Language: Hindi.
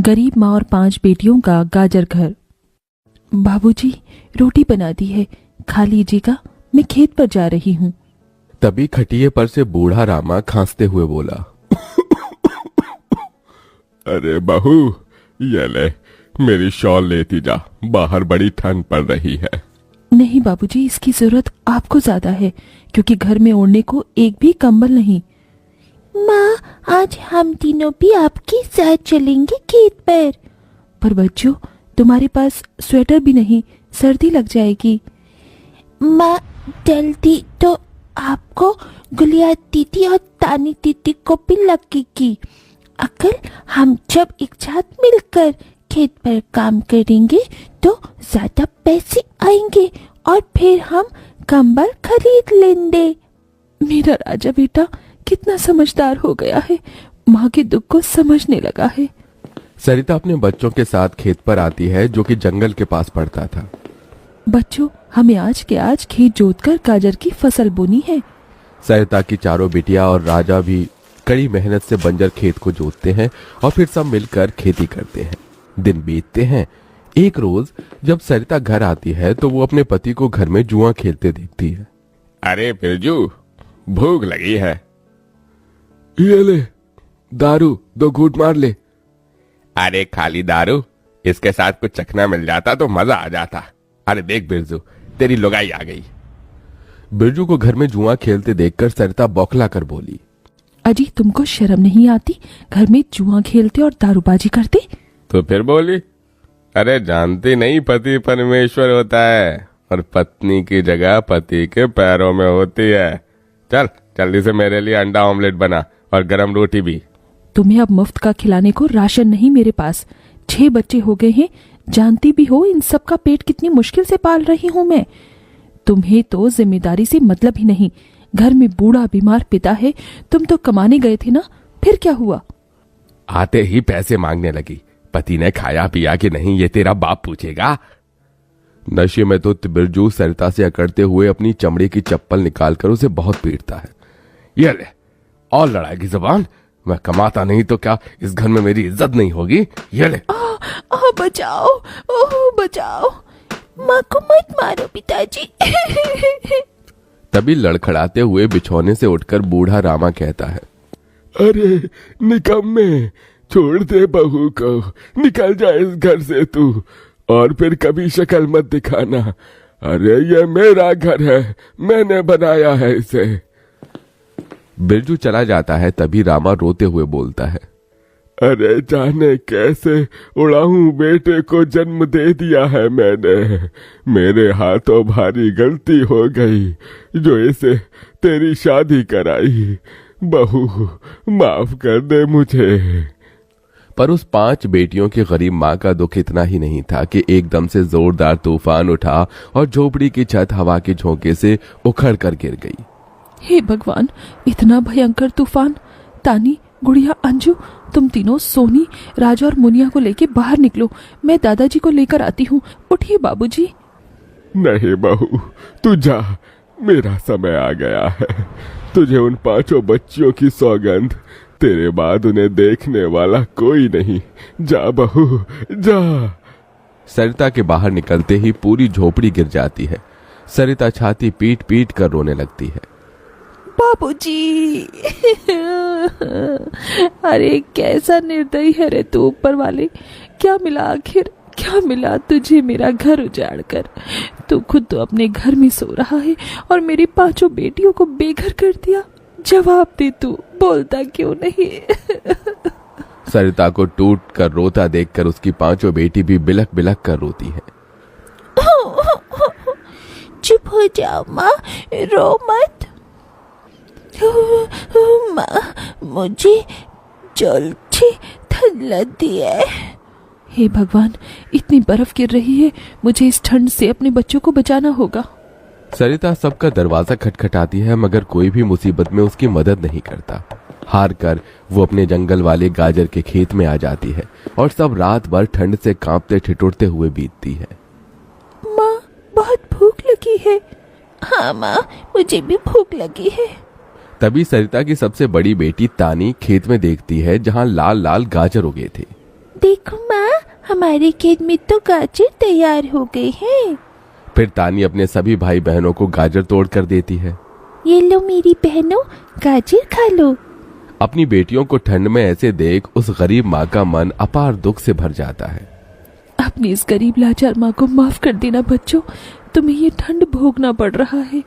गरीब माँ और 5 बेटियों का गाजर घर। बाबूजी, रोटी बना दी है, खा लीजिएगा, मैं खेत पर जा रही हूँ। तभी खटिये पर से बूढ़ा रामा खांसते हुए बोला, अरे बहू, ये ले, मेरी शॉल लेती जा, बाहर बड़ी ठंड पड़ रही है। नहीं बाबूजी, इसकी जरूरत आपको ज्यादा है, क्योंकि घर में ओढ़ने को एक भी कंबल नहीं। माँ, आज हम तीनों भी आपके साथ चलेंगे खेत पर बच्चों, तुम्हारे पास स्वेटर भी नहीं, सर्दी लग जाएगी। माँ, जल्दी तो आपको गुलिया दीदी और तानी दीदी को भी लगेगी। अगर हम जब एक साथ मिलकर खेत पर काम करेंगे तो ज्यादा पैसे आएंगे और फिर हम कंबल खरीद लेंगे। मेरा राजा बेटा कितना समझदार हो गया है, माँ के दुख को समझने लगा है। सरिता अपने बच्चों के साथ खेत पर आती है, जो कि जंगल के पास पड़ता था। बच्चों, हमें आज के आज खेत जोतकर गाजर की फसल बोनी है। सरिता की चारों बिटिया और राजा भी कड़ी मेहनत से बंजर खेत को जोतते हैं और फिर सब मिलकर खेती करते हैं। दिन बीतते हैं। एक रोज जब सरिता घर आती है तो वो अपने पति को घर में जुआ खेलते देखती है। अरे बिरजू, भूख लगी है। ये ले, दारू 2 घूंट मार ले। अरे खाली दारू, इसके साथ कुछ चखना मिल जाता तो मजा आ जाता। अरे देख बिरजू, तेरी लुगाई आ गई। बिरजू को घर में जुआ खेलते देखकर सरिता बौखला कर बोली, अजी, तुमको शर्म नहीं आती? घर में जुआ खेलते और दारूबाजी करते। तो फिर बोली, अरे जानती नहीं, पति परमेश्वर होता है और पत्नी की जगह पति के पैरों में होती है। चल जल्दी से मेरे लिए अंडा ऑमलेट बना और गरम रोटी भी। तुम्हें अब मुफ्त का खिलाने को राशन नहीं मेरे पास। 6 बच्चे हो गए हैं, जानती भी हो इन सब का पेट कितनी मुश्किल से पाल रही हूँ मैं। तुम्हें तो जिम्मेदारी से मतलब ही नहीं। घर में बूढ़ा बीमार पिता है, तुम तो कमाने गए थे ना, फिर क्या हुआ? आते ही पैसे मांगने लगी। पति ने खाया पिया कि नहीं, ये तेरा बाप पूछेगा। नशे में तो बिरजू सरिता से अकड़ते हुए अपनी चमड़ी की चप्पल निकालकर उसे बहुत पीटता है। ये ले, और लड़ाएगी जबान। मैं कमाता नहीं तो क्या इस घर में मेरी इज्जत नहीं होगी? ये ले। बचाओ, ओह बचाओ, माँ को मत मारो पिताजी। तभी लड़खड़ाते हुए बिछौने से उठकर बूढ़ा रामा कहता है, अरे निकम्मे, छोड़ दे बहू को, निकल जा इस घर से तू, और फिर कभी शक्ल मत दिखाना। अरे ये मेरा घर है, मैंने बनाया है इसे। बिरजू चला जाता है। तभी रामा रोते हुए बोलता है, अरे जाने कैसे उड़ाऊं बेटे को जन्म दे दिया है मैंने। मेरे हाथों भारी गलती हो गई जो इसे तेरी शादी कराई। बहू, माफ कर दे मुझे। पर उस 5 बेटियों की गरीब माँ का दुख इतना ही नहीं था कि एकदम से जोरदार तूफान उठा और झोपड़ी की छत हवा के झोंके से उखड़ कर गिर गई। हे भगवान, इतना भयंकर तूफान! तानी, गुड़िया, अंजू, तुम तीनों सोनी, राजा और मुनिया को लेके बाहर निकलो, मैं दादाजी को लेकर आती हूँ। उठिए बाबूजी। नहीं बहू, तू जा, मेरा समय आ गया है। तुझे उन 5 बच्चियों की सौगंध, तेरे बाद उन्हें देखने वाला कोई नहीं। जा बहू, जा। सरिता के बाहर निकलते ही पूरी झोपड़ी गिर जाती है। सरिता छाती पीट पीट कर रोने लगती है। बाबूजी, अरे कैसा निर्दयी है रे तू ऊपर वाले। क्या मिला आखिर, क्या मिला तुझे मेरा घर उजाड़ कर? तू खुद तो अपने घर में सो रहा है और मेरी 5 बेटियों को बेघर कर दिया। जवाब दे, तू बोलता क्यों नहीं? सरिता को टूट कर रोता देखकर उसकी 5 बेटी भी बिलख बिलख कर रोती है। चुप हो जाओ माँ, रो मत। माँ, मुझे जल्दी ठंड लगती है। हे भगवान, इतनी बर्फ गिर रही है, मुझे इस ठंड से अपने बच्चों को बचाना होगा। सरिता सबका दरवाजा खटखटाती है, मगर कोई भी मुसीबत में उसकी मदद नहीं करता। हार कर वो अपने जंगल वाले गाजर के खेत में आ जाती है और सब रात भर ठंड से कांपते ठिठुरते हुए बीतती है। माँ, बहुत भूख लगी है। हाँ माँ, मुझे भी भूख लगी है। तभी सरिता की सबसे बड़ी बेटी तानी खेत में देखती है जहां लाल लाल गाजर उगे थे। देखो माँ, हमारे खेत में तो गाजर तैयार हो गए हैं। फिर तानी अपने सभी भाई बहनों को गाजर तोड़ कर देती है। ये लो मेरी बहनों, गाजर खा लो। अपनी बेटियों को ठंड में ऐसे देख उस गरीब माँ का मन अपार दुख से भर जाता है। अपनी इस गरीब लाचार माँ को माफ कर देना बच्चों, तुम्हें ये ठंड भोगना पड़ रहा है।